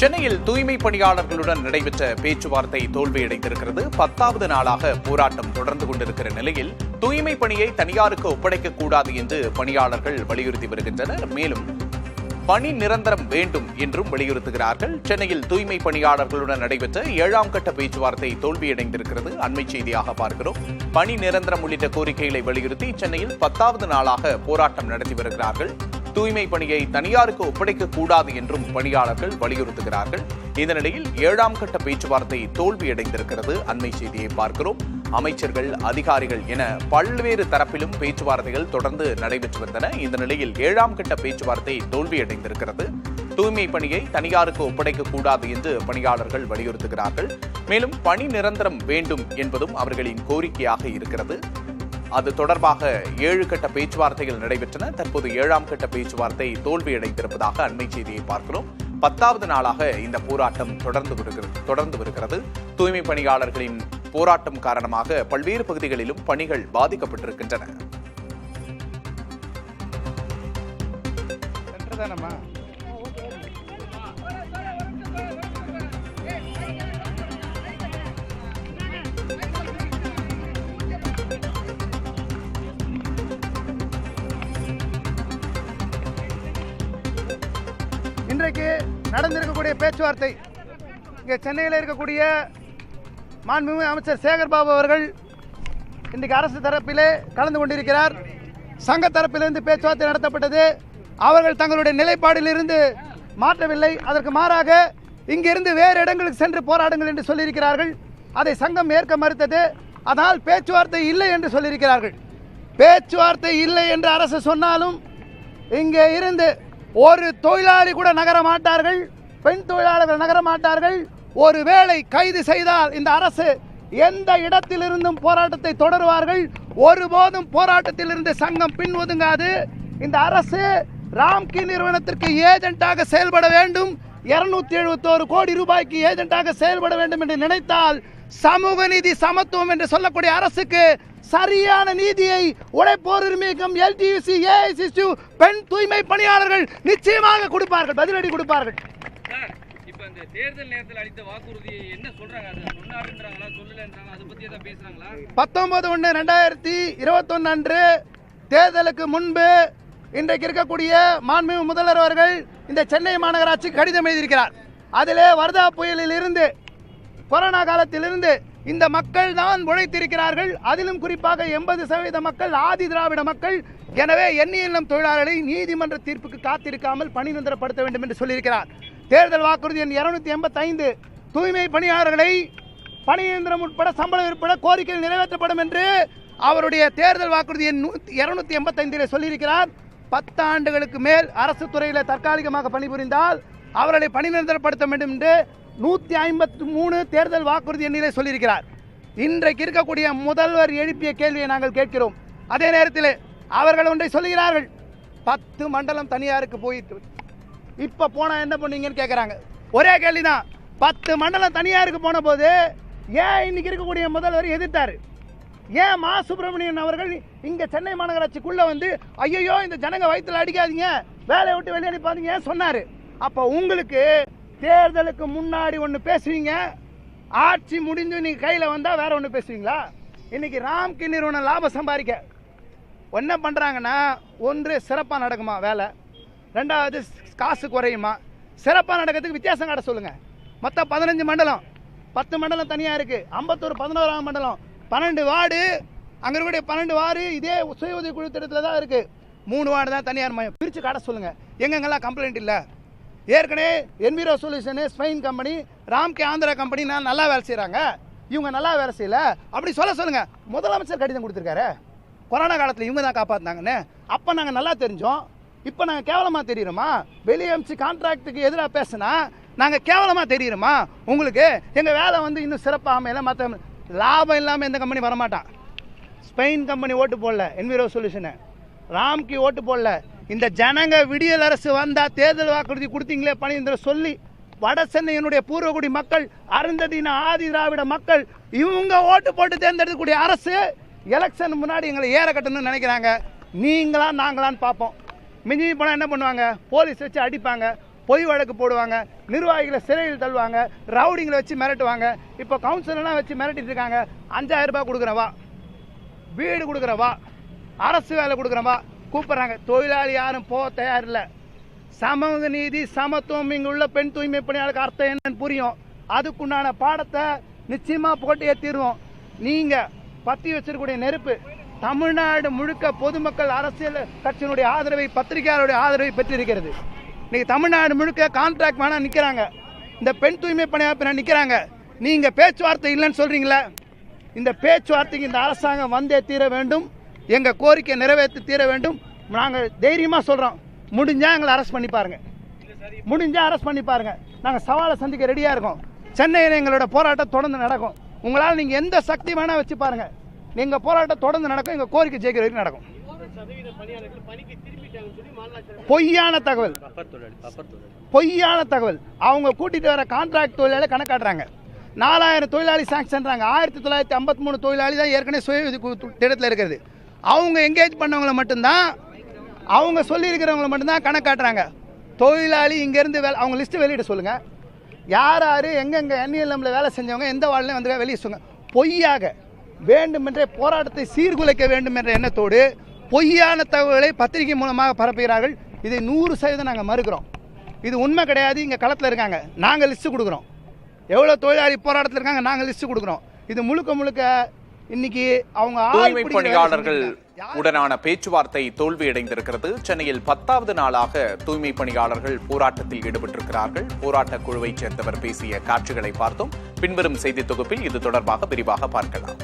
சென்னையில் தூய்மை பணியாளர்களுடன் நடைபெற்ற பேச்சுவார்த்தை தோல்வியடைந்திருக்கிறது. 10வது நாளாக போராட்டம் தொடர்ந்து கொண்டிருக்கிற நிலையில் தூய்மை பணியை தனியாருக்கு ஒப்படைக்கக் கூடாது என்று பணியாளர்கள் வலியுறுத்தி வருகின்றனர். மேலும் பணி நிரந்தரம் வேண்டும் என்றும் வலியுறுத்துகிறார்கள். சென்னையில் தூய்மை பணியாளர்களுடன் நடைபெற்ற 7ஆம் கட்ட பேச்சுவார்த்தை தோல்வியடைந்திருக்கிறது. அண்மை செய்தியாக பார்க்கிறோம். பணி நிரந்தரம் உள்ளிட்ட கோரிக்கைகளை வலியுறுத்தி சென்னையில் 10வது நாளாக போராட்டம் நடத்தி வருகிறார்கள். தூய்மை பணியை தனியாருக்கு ஒப்படைக்கக் கூடாது என்றும் பணியாளர்கள் வலியுறுத்துகிறார்கள். இந்த நிலையில் 7ஆம் கட்ட பேச்சுவார்த்தை தோல்வியடைந்திருக்கிறது. அண்மை செய்தியை பார்க்கிறோம். அமைச்சர்கள், அதிகாரிகள் என பல்வேறு தரப்பிலும் பேச்சுவார்த்தைகள் தொடர்ந்து நடைபெற்று வந்தன. இந்த நிலையில் 7ஆம் கட்ட பேச்சுவார்த்தை தோல்வியடைந்திருக்கிறது. தூய்மை பணியை தனியாருக்கு ஒப்படைக்கக் கூடாது என்று பணியாளர்கள் வலியுறுத்துகிறார்கள். மேலும் பணி நிரந்தரம் வேண்டும் என்பதும் அவர்களின் கோரிக்கையாக இருக்கிறது. அது தொடர்பாக 7 கட்ட பேச்சுவார்த்தைகள் நடைபெற்றன. தற்போது 7ஆம் கட்ட பேச்சுவார்த்தை தோல்வியடைந்திருப்பதாக அண்மை செய்தியை பார்க்கிறோம். 10வது நாளாக இந்த போராட்டம் தொடர்ந்து வருகிறது. தூய்மை பணியாளர்களின் போராட்டம் காரணமாக பல்வேறு பகுதிகளிலும் பணிகள் பாதிக்கப்பட்டிருக்கின்றன. இன்றைக்கு நடந்திருக்கக்கூடிய பேச்சுவார்த்தை இங்கே சென்னையில் இருக்கக்கூடிய மாண்புமிகு அமைச்சர் சேகர்பாபு அவர்கள் இன்றைக்கு அரசு தரப்பிலே கலந்து கொண்டிருக்கிறார். சங்க தரப்பிலிருந்து பேச்சுவார்த்தை நடத்தப்பட்டது. அவர்கள் தங்களுடைய நிலைப்பாடிலிருந்து மாற்றவில்லை. அதற்கு மாறாக இங்கிருந்து வேறு இடங்களுக்கு சென்று போராடுங்கள் என்று சொல்லியிருக்கிறார்கள். அதை சங்கம் ஏற்க மறுத்தது. அதனால் பேச்சுவார்த்தை இல்லை என்று சொல்லியிருக்கிறார்கள். பேச்சுவார்த்தை இல்லை என்று அரசு சொன்னாலும் இங்கே இருந்து ஒரு தொழிலாளி கூட நகர மாட்டார்கள். பெண் தொழிலாளர்கள் நகர மாட்டார்கள். ஒருவேளை கைது செய்தால் இந்த அரசு எந்த இடத்திலிருந்தும் போராட்டத்தை தொடருவார்கள். ஒருபோதும் போராட்டத்திலிருந்து சங்கம் பின் ஒதுங்காது. இந்த அரசு ராம்கி நிறுவனத்திற்கு ஏஜென்ட்டாக செயல்பட வேண்டும். 271 கோடி ரூபாய்க்கு ஏஜென்ட்டாக செயல்பட வேண்டும் என்று நினைத்தால் சமூக நீதி சமத்துவம் என்று சொல்லக்கூடிய அரசுக்கு சரியான நீதியை உழைப்போர் உரிமையகம், எல்டியூசி, ஏஐசிசி, பெண் தூய்மை பணியாளர்கள் நிச்சயமாக கொடுப்பார்கள், பதிலடி கொடுப்பார்கள். இப்ப இந்த தேர்தல் நேரத்தில் அளித்த வாக்குறுதியை என்ன சொல்றாங்க? அது சொன்னாருன்றாங்களா, சொல்லலன்றாங்க? அதை பத்தி ஏதாவது பேசுறாங்களா? 19/1/2021 அன்று தேர்தலுக்கு முன்பு இன்றைக்கு இருக்கக்கூடிய மாண்புமிகு முதல்வர் அவர்கள் இந்த சென்னை மாநகராட்சி கடிதம் எழுதியிருக்கிறார். அதிலே வர்தா புயலில் இருந்து, கொரோனா காலத்திலிருந்து இந்த மக்கள் தான் உழைத்திருக்கிறார்கள். அதிலும் குறிப்பாக 80% மக்கள் ஆதி திராவிட மக்கள். எனவே எண்ணியல்லம் தொழிலாளர்களை நீதிமன்ற தீர்ப்புக்கு காத்திருக்காமல் பணி நிரந்தரப்படுத்த வேண்டும் என்று சொல்லியிருக்கிறார். தேர்தல் வாக்குறுதி எண் 285 தூய்மை பணியாளர்களை பணி நிரந்தரம் உட்பட சம்பளம் உட்பட கோரிக்கைகள் நிறைவேற்றப்படும் என்று அவருடைய தேர்தல் வாக்குறுதி எண் 285 சொல்லியிருக்கிறார். 10 ஆண்டுகளுக்கு மேல் அரசு துறையில் தற்காலிகமாக பணிபுரிந்தால் அவர்களை பணி நிரந்தரப்படுத்த வேண்டும் என்று 153 தேர்தல் வாக்குறுதி எண்ணிலே சொல்லியிருக்கிறார். இன்றைக்கு இருக்கக்கூடிய முதல்வர் எழுப்பிய கேள்வியை நாங்கள் கேட்கிறோம். அதே நேரத்தில் அவர்கள் ஒன்றை சொல்லுகிறார்கள், 10 மண்டலம் தனியாருக்கு போயிட்டு இப்ப போனா என்ன பண்ணீங்கன்னு கேட்கிறாங்க. ஒரே கேள்விதான், 10 மண்டலம் தனியாருக்கு போன போது ஏன் இன்னைக்கு இருக்கக்கூடிய முதல்வர் எதிர்த்தாரு? ஏன் மா சுப்பிரமணியன் அவர்கள் இங்க சென்னை மாநகராட்சிக்குள்ள வந்து ஐயோ இந்த ஜனங்க வயிற்றுல அடிக்காதீங்க, வேலையை விட்டு வெளியே அனுப்பாதீங்க சொன்னாரு? அப்ப உங்களுக்கு தேர்தலுக்கு முன்னாடி ஒன்று பேசுவீங்க, ஆட்சி முடிஞ்சு நீங்க கையில் வந்தால் வேற ஒன்று பேசுவீங்களா? இன்னைக்கு ராம்கி நிறுவனம் லாபம் சம்பாதிக்க என்ன பண்ணுறாங்கன்னா, ஒன்று சிறப்பாக நடக்குமா வேலை, 2வது காசு குறையுமா? சிறப்பாக நடக்கிறதுக்கு வித்தியாசம் காட்ட சொல்லுங்கள். மொத்தம் 15 மண்டலம், 10 மண்டலம் தனியாக இருக்குது. அம்பத்தூர் 11ஆம் மண்டலம், 12 வார்டு. அங்கே இருக்கக்கூடிய 12 வார்டு இதே சுய உதவி குழு திட்டத்தில் தான் இருக்குது. 3 வார்டு தான் தனியார் மையம். பிரித்து காட்ட சொல்லுங்கள். எங்கெங்கெல்லாம் கம்ப்ளைண்ட் இல்லை. ஏற்கனவே Enviro solution, Spain company, Ramki Andhra company நல்லா வேலை செய்கிறாங்க, இவங்க நல்லா வேலை செய்யல அப்படி சொல்லுங்க. முதலமைச்சர் கடிதம் கொடுத்துருக்காரு. கொரோனா காலத்தில் இவங்க தான் காப்பாற்றினாங்கன்னு. அப்போ நாங்கள் நல்லா தெரிஞ்சோம், இப்போ நாங்கள் கேவலமாக தெரியுறோமா? வெளியே அமிச்சு கான்ட்ராக்டுக்கு எதிராக பேசினா நாங்கள் கேவலமாக தெரியுறோமா உங்களுக்கு? எங்கள் வேலை வந்து இன்னும் சிறப்பாக அமையல. மற்ற லாபம் இல்லாமல் எந்த கம்பெனி வரமாட்டான். ஸ்பெயின் கம்பெனி ஓட்டு போடல, என்விரோ சொல்யூஷனு, ராம்கி ஓட்டு போடல. இந்த ஜனங்க விடியல் அரசு வந்தா தேர்தல் வாக்குறுதி கொடுத்தீங்களே பணி சொல்லி வட சென்னையினுடைய பூர்வகுடி மக்கள், அருந்ததின ஆதி திராவிட மக்கள் இவங்க ஓட்டு போட்டு தேர்ந்தெடுக்கக்கூடிய அரசு எலெக்ஷன் முன்னாடி எங்களை ஏற கட்டணும்னு நினைக்கிறாங்க. நீங்களா நாங்களான்னு பார்ப்போம். மிஞ்சி போனால் என்ன பண்ணுவாங்க? போலீஸ் வச்சு அடிப்பாங்க. பொய் வழக்கு போடுவாங்க, நிர்வாகிகளை சிறையில் தள்ளுவாங்க, ரவுடிங்களை வச்சு மிரட்டுவாங்க. இப்போ கவுன்சிலர்லாம் வச்சு மிரட்டிட்டு இருக்காங்க. 5000 ரூபாய் கொடுக்குறவா, வீடு கொடுக்குறவா, அரசு வேலை கொடுக்குறவா கூப்பிட்றாங்க. தொழிலாளி யாரும் போக தயாரில்லை. சமூக நீதி, சமத்துவம், இங்கே உள்ள பெண் தூய்மை பணியாளருக்கு அர்த்தம் என்னன்னு புரியும். அதுக்குண்டான பாடத்தை நிச்சயமாக போட்டு ஏற்றிடுவோம். நீங்கள் பற்றி வச்சிருக்கக்கூடிய நெருப்பு தமிழ்நாடு முழுக்க பொதுமக்கள் அரசியல் கட்சியினுடைய ஆதரவை, பத்திரிகையாளருடைய ஆதரவை பெற்றிருக்கிறது. இன்னைக்கு தமிழ்நாடு முழுக்க கான்ட்ராக்ட் வேணாம் நிற்கிறாங்க, இந்த பெண் தூய்மை பணியாளர் நிற்கிறாங்க. நீங்கள் பேச்சுவார்த்தை இல்லைன்னு சொல்கிறீங்களே, இந்த பேச்சுவார்த்தைக்கு இந்த அரசாங்கம் வந்தே தீர வேண்டும். எங்கள் கோரிக்கை நிறைவேற்றி தீர வேண்டும். நாங்கள் தைரியமாக சொல்கிறோம், முடிஞ்சால் எங்களை அரெஸ்ட் பண்ணி பாருங்க, முடிஞ்சால் அரெஸ்ட் பண்ணி பாருங்க. நாங்கள் சவாலை சந்திக்க ரெடியாக இருக்கோம். சென்னையில் எங்களோட போராட்டம் தொடர்ந்து நடக்கும். உங்களால் நீங்கள் எந்த சக்தி வேணால் வச்சு பாருங்க, எங்கள் போராட்டம் தொடர்ந்து நடக்கும். எங்கள் கோரிக்கை ஜெயிக்கிற வரைக்கும் நடக்கும். பொய்யான தகவல், பொய்யான தகவல். அவங்க கூட்டிட்டு வர கான்ட்ராக்ட் தொழிலாளி கணக்காட்டுறாங்க. 4000 தொழிலாளி சாங்ஷன்றாங்க. 1953 தொழிலாளி தான் ஏற்கனவே சுய திட்டத்தில் இருக்கிறது. அவங்க என்கேஜ் பண்ணவங்களை மட்டும்தான், அவங்க சொல்லியிருக்கிறவங்களை மட்டும்தான் கணக்காட்டுறாங்க. தொழிலாளி இங்கேருந்து அவங்க லிஸ்ட்டு வெளியிட சொல்லுங்கள். யார் யார் எங்கெங்கே என்எல்எம்ல வேலை செஞ்சவங்க எந்த வாழ்லையும் வந்து வெளியே சொல்லுங்க. பொய்யாக வேண்டுமென்றே போராட்டத்தை சீர்குலைக்க வேண்டும் என்ற எண்ணத்தோடு பொய்யான தகவல்களை பத்திரிகை மூலமாக பரப்புகிறார்கள். இதை 100% நாங்கள் மறுக்கிறோம். இது உண்மை கிடையாது. இங்கே களத்தில் இருக்காங்க, நாங்கள் லிஸ்ட்டு கொடுக்குறோம். எவ்வளோ தொழிலாளி போராட்டத்தில் இருக்காங்க, நாங்கள் லிஸ்ட்டு கொடுக்குறோம். இது முழுக்க முழுக்க இன்னைக்கு அவங்க தூய்மை பணியாளர்கள் உடனான பேச்சுவார்த்தை தோல்வியடைந்திருக்கிறது. சென்னையில் 10வது நாளாக தூய்மை பணியாளர்கள் போராட்டத்தில் ஈடுபட்டிருக்கிறார்கள். போராட்ட குழுவைச் சேர்ந்தவர் பேசிய காட்சிகளை பார்த்தோம். பின்வரும் செய்தி தொகுப்பில் இது தொடர்பாக விரிவாக பார்க்கலாம்.